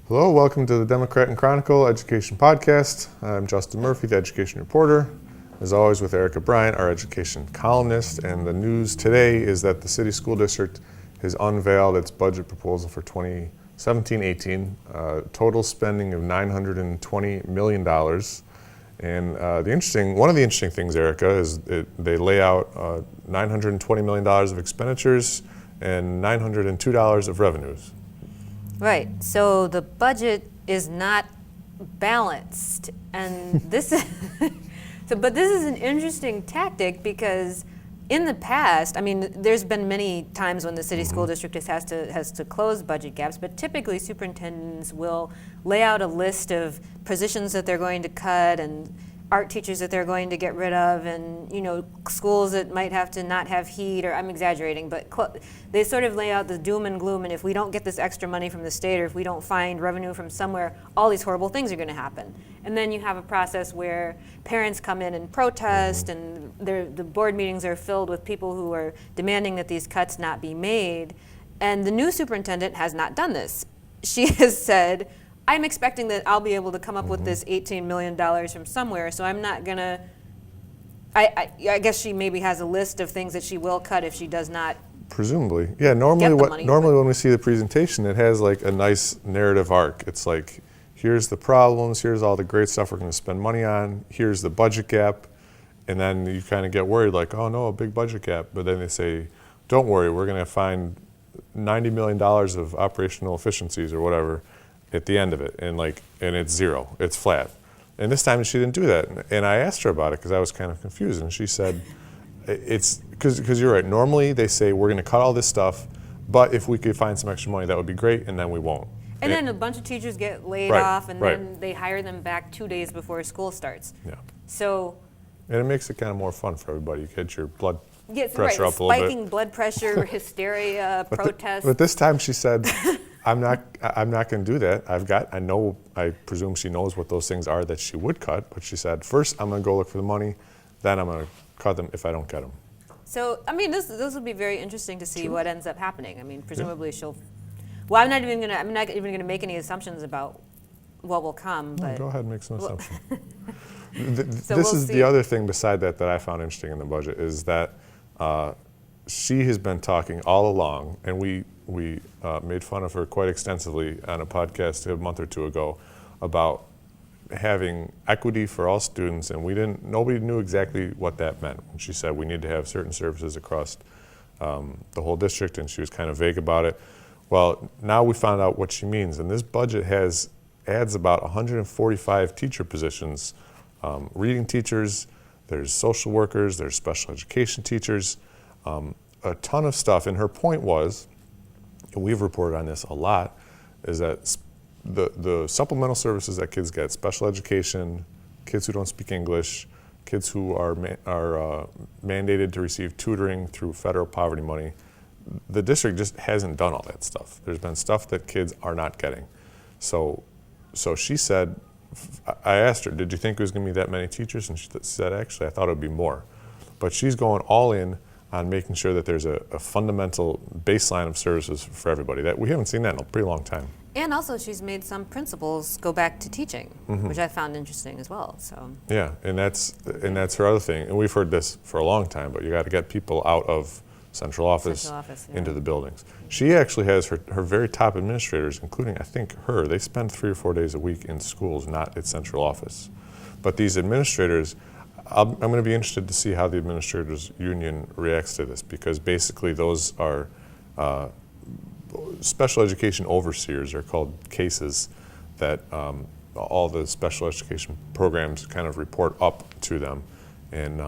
Hello, welcome to the Democrat and Chronicle Education Podcast. I'm Justin Murphy, the education reporter. As always with Erica Bryant, our education columnist. And the news today is that the City School District has unveiled its budget proposal for 2017-18, total spending of $920 million. And one of the interesting things, Erica, is they lay out $920 million of expenditures and $902 of revenues. Right, so the budget is not balanced, and this is, but this is an interesting tactic because in the past, I mean, there's been many times when the city school district has to close budget gaps, but typically superintendents will lay out a list of positions that they're going to cut and art teachers that they're going to get rid of, and schools that might have to not have heat, or I'm exaggerating, but they sort of lay out the doom and gloom, and if we don't get this extra money from the state, or if we don't find revenue from somewhere, all these horrible things are going to happen. And then you have a process where parents come in and protest, and the board meetings are filled with people who are demanding that these cuts not be made. And the new superintendent has not done this. She has said, I'm expecting that I'll be able to come up with this $18 million from somewhere, so I'm not going to, I guess she maybe has a list of things that she will cut if she does not. Presumably. Yeah, normally when we see the presentation, it has like a nice narrative arc. It's like, here's the problems, here's all the great stuff we're going to spend money on, here's the budget gap, and then you kind of get worried like, oh no, a big budget gap. But then they say, don't worry, we're going to find $90 million of operational efficiencies or whatever at the end of it, and it's zero, it's flat. And this time she didn't do that, and I asked her about it because I was kind of confused, and she said, it's because you're right, normally they say we're going to cut all this stuff, but if we could find some extra money that would be great, and then we won't. And then a bunch of teachers get laid off, and then they hire them back 2 days before school starts. Yeah. So. And it makes it kind of more fun for everybody. You get your blood pressure up a little bit. Spiking blood pressure, hysteria, protests. But this time she said, I'm not going to do that. I presume she knows what those things are that she would cut, but she said, first I'm going to go look for the money, then I'm going to cut them if I don't get them. So, I mean, this will be very interesting to see what ends up happening. I mean, presumably she'll, well, I'm not even going to make any assumptions about what will come. But go ahead and make some assumptions. This is the other thing beside that I found interesting in the budget is that she has been talking all along, and we made fun of her quite extensively on a podcast a month or two ago about having equity for all students, and nobody knew exactly what that meant. And she said we need to have certain services across the whole district, and she was kind of vague about it. Well, now we found out what she means, and this budget adds about 145 teacher positions, reading teachers, there's social workers, there's special education teachers, a ton of stuff. And her point was, and we've reported on this a lot, is that the supplemental services that kids get, special education, kids who don't speak English, kids who are mandated to receive tutoring through federal poverty money, the district just hasn't done all that stuff. There's been stuff that kids are not getting. So she said, I asked her, did you think it was going to be that many teachers? And she said, actually, I thought it would be more. But she's going all in on making sure that there's a fundamental baseline of services for everybody. That we haven't seen that in a pretty long time. And also, she's made some principals go back to teaching, which I found interesting as well. So. Yeah, and that's her other thing. And we've heard this for a long time, but you got to get people out of central office into the buildings. She actually has her very top administrators, including I think her, they spend 3 or 4 days a week in schools, not at central office. But these administrators, I'm going to be interested to see how the administrators union reacts to this, because basically those are special education overseers are called cases that all the special education programs kind of report up to them, and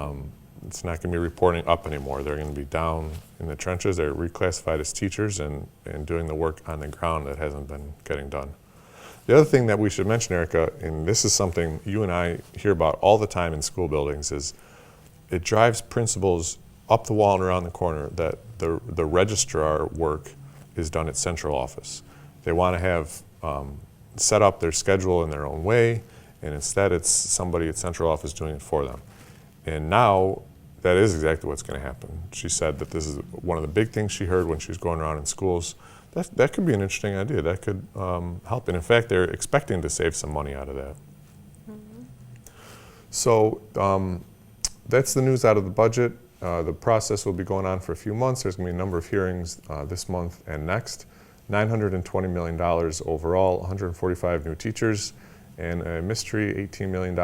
it's not going to be reporting up anymore. They're going to be down in the trenches. They're reclassified as teachers and doing the work on the ground that hasn't been getting done. The other thing that we should mention, Erica, and this is something you and I hear about all the time in school buildings, is it drives principals up the wall and around the corner that the registrar work is done at central office. They want to have set up their schedule in their own way, and instead it's somebody at central office doing it for them. And now that is exactly what's going to happen. She said that this is one of the big things she heard when she was going around in schools, That could be an interesting idea. That could help. And in fact, they're expecting to save some money out of that. So that's the news out of the budget. The process will be going on for a few months. There's going to be a number of hearings this month and next. $920 million overall, 145 new teachers, and a mystery $18 million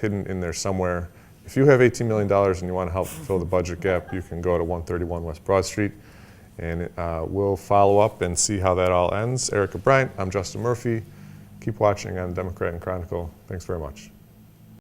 hidden in there somewhere. If you have $18 million and you want to help fill the budget gap, you can go to 131 West Broad Street, and we'll follow up and see how that all ends. Erica Bryant, I'm Justin Murphy. Keep watching on Democrat and Chronicle. Thanks very much.